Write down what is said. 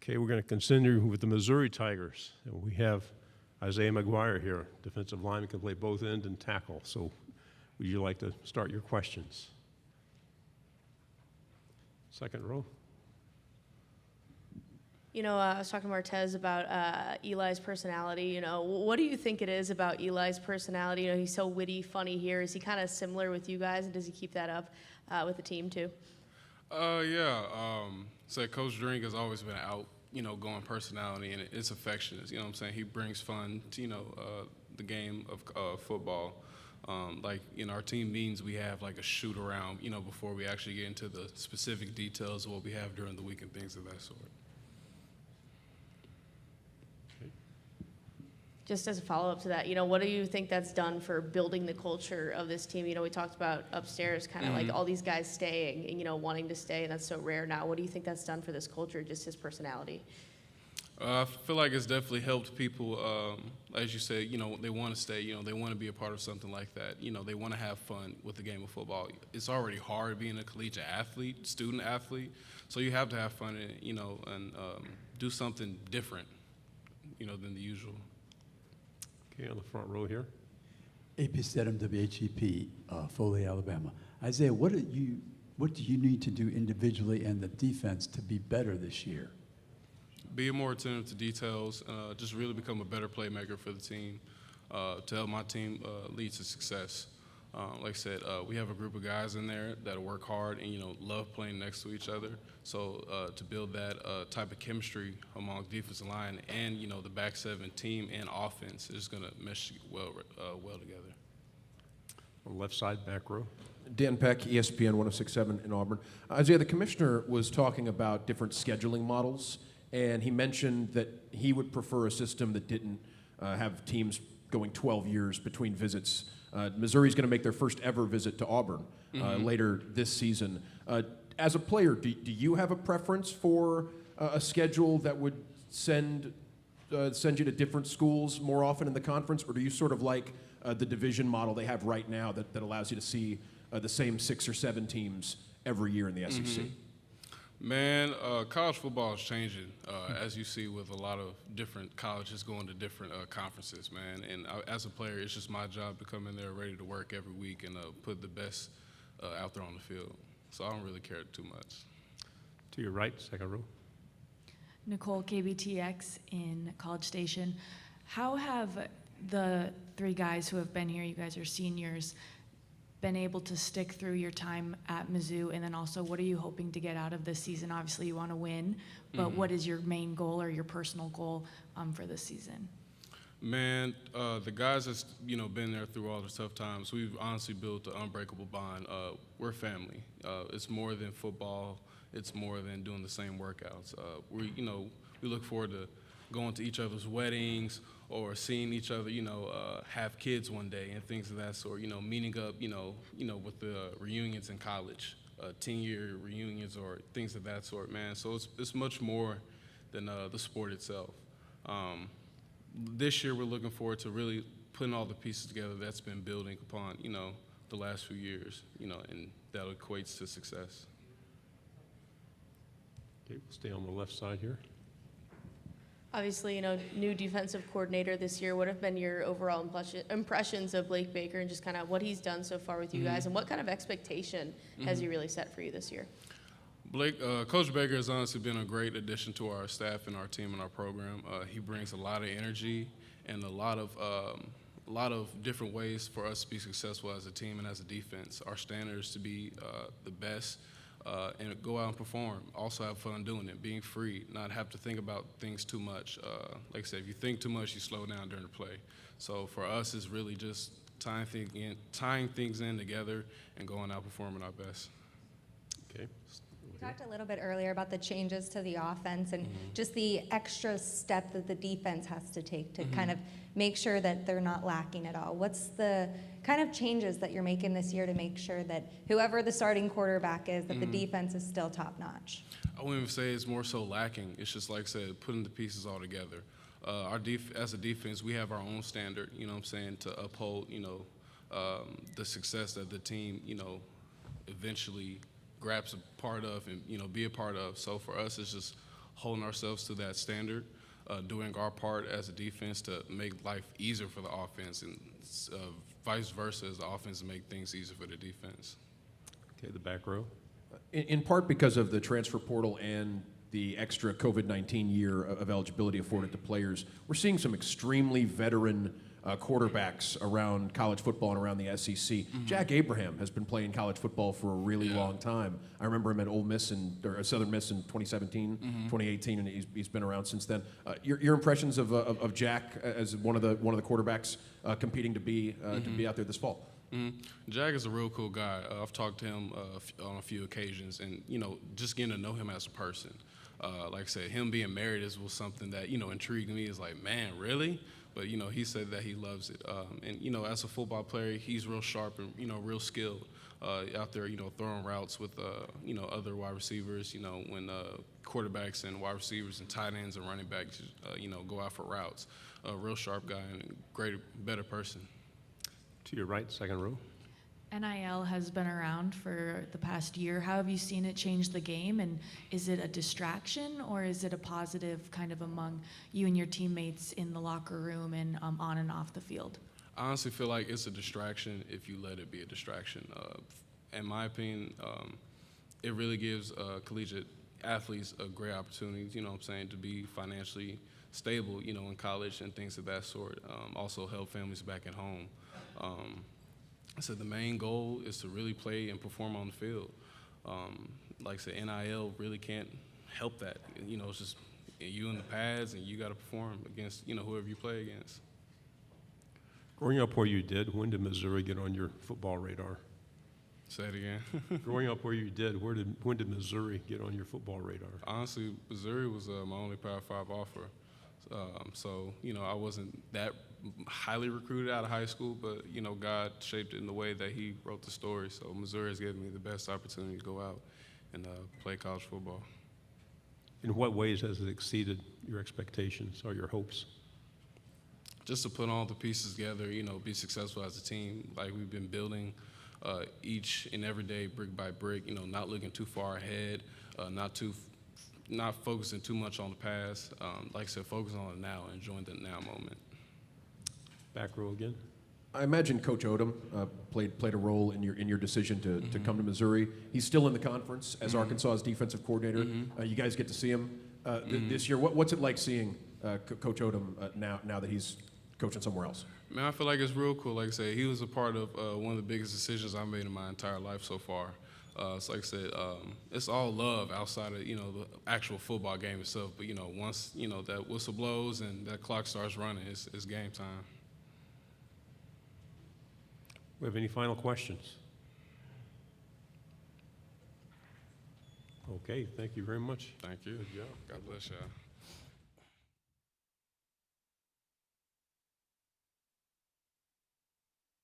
Okay, we're going to continue with the Missouri Tigers. And we have Isaiah McGuire here, defensive lineman, can play both end and tackle. So would you like to start your questions? Second row. You know, I was talking to Martez about Eli's personality. You know, what do you think it is about Eli's personality? You know, he's so witty, funny here. Is he kind of similar with you guys, and does he keep that up with the team too? So Coach Drink has always been out, going personality, and it's affectionate. You know what I'm saying? He brings fun to, the game of football. In our team meetings, we have like a shoot around, before we actually get into the specific details of what we have during the week and things of that sort. Just as a follow-up to that, what do you think that's done for building the culture of this team? We talked about upstairs, kind of like all these guys staying and, wanting to stay, and that's so rare now. What do you think that's done for this culture, just his personality? I feel like it's definitely helped people, as you said, they want to stay, they want to be a part of something like that. They want to have fun with the game of football. It's already hard being a collegiate athlete, student athlete, so you have to have fun in it, and do something different, than the usual. Okay, on the front row here. AP Stedham, WHEP, Foley, Alabama. Isaiah, what do you need to do individually and the defense to be better this year? Be more attentive to details, just really become a better playmaker for the team, to help my team lead to success. Like I said, we have a group of guys in there that work hard and, love playing next to each other. So to build that type of chemistry among defensive line and, the back seven team and offense is going to mesh well together. On the left side, back row. Dan Peck, ESPN 106.7 in Auburn. Isaiah, the commissioner was talking about different scheduling models, and he mentioned that he would prefer a system that didn't have teams going 12 years between visits. Missouri's going to make their first ever visit to Auburn later this season. As a player, do you have a preference for a schedule that would send you to different schools more often in the conference, or do you sort of like the division model they have right now that allows you to see the same 6 or 7 teams every year in the SEC? Man, college football is changing, as you see with a lot of different colleges going to different conferences, man. And as a player, it's just my job to come in there ready to work every week and put the best out there on the field. So I don't really care too much. To your right, second row. Nicole, KBTX in College Station. How have the 3 guys who have been here, you guys are seniors, been able to stick through your time at Mizzou, and then also what are you hoping to get out of this season? Obviously you want to win, but what is your main goal or your personal goal for this season? Man, the guys that's been there through all the tough times, we've honestly built an unbreakable bond. We're family. It's more than football. It's more than doing the same workouts. We look forward to going to each other's weddings or seeing each other, have kids one day and things of that sort. Meeting up, with the reunions in college, 10-year reunions or things of that sort, man. So it's much more than the sport itself. This year we're looking forward to really putting all the pieces together that's been building upon, the last few years, and that equates to success. Okay, we'll stay on the left side here. Obviously, new defensive coordinator this year. What have been your overall impressions of Blake Baker and just kind of what he's done so far with you guys, and what kind of expectation has he really set for you this year? Coach Baker has honestly been a great addition to our staff and our team and our program. He brings a lot of energy and a lot of different ways for us to be successful as a team and as a defense. Our standard is to be the best and go out and perform. Also have fun doing it, being free, not have to think about things too much. Like I said, if you think too much, you slow down during the play. So for us, it's really just tying things in together and going out performing our best. Okay. You talked a little bit earlier about the changes to the offense and just the extra step that the defense has to take to kind of make sure that they're not lacking at all. What's the kind of changes that you're making this year to make sure that whoever the starting quarterback is, that the defense is still top notch? I wouldn't even say it's more so lacking. It's just, like I said, putting the pieces all together. As a defense, we have our own standard, to uphold, the success that the team, eventually grabs a part of and, be a part of. So for us, it's just holding ourselves to that standard, doing our part as a defense to make life easier for the offense, and vice versa as the offense make things easier for the defense. Okay, the back row. In part because of the transfer portal and the extra COVID-19 year of eligibility afforded to players, we're seeing some extremely veteran quarterbacks around college football and around the SEC. Jack Abraham has been playing college football for a really long time. I remember him at Ole Miss or Southern Miss in 2017, 2018, and he's been around since then. Your impressions of Jack as one of the quarterbacks competing to be out there this fall? Jack is a real cool guy. I've talked to him on a few occasions, and just getting to know him as a person. Like I said, him being married was something that intrigued me. Is like, man, really? But he said that he loves it. And as a football player, he's real sharp and real skilled out there. Throwing routes with other wide receivers. When quarterbacks and wide receivers and tight ends and running backs go out for routes. A real sharp guy and better person. To your right, second row. NIL has been around for the past year. How have you seen it change the game? And is it a distraction or is it a positive kind of among you and your teammates in the locker room and on and off the field? I honestly feel like it's a distraction if you let it be a distraction. In my opinion, it really gives collegiate athletes a great opportunity, to be financially stable, in college and things of that sort. Also help families back at home. So the main goal is to really play and perform on the field. Like I said, NIL really can't help that. It's just you in the pads and you got to perform against, whoever you play against. Growing up where you did, when did Missouri get on your football radar? Say it again. Growing up where you did, when did Missouri get on your football radar? Honestly, Missouri was my only Power 5 offer. So, I wasn't that highly recruited out of high school, but, God shaped it in the way that he wrote the story. So Missouri has given me the best opportunity to go out and play college football. In what ways has it exceeded your expectations or your hopes? Just to put all the pieces together, be successful as a team, like we've been building each and every day, brick by brick, not looking too far ahead, not focusing too much on the past. Like I said, focusing on the now, enjoying the now moment. Back row again. I imagine Coach Odom played a role in your decision to come to Missouri. He's still in the conference as Arkansas's defensive coordinator. You guys get to see him this year. What's it like seeing Coach Odom now that he's coaching somewhere else? Man, I feel like it's real cool. Like I said, he was a part of one of the biggest decisions I've made in my entire life so far. So like I said, it's all love outside of, the actual football game itself. But, once, that whistle blows and that clock starts running, it's game time. We have any final questions? Okay, thank you very much. Thank you. Good job. God bless y'all.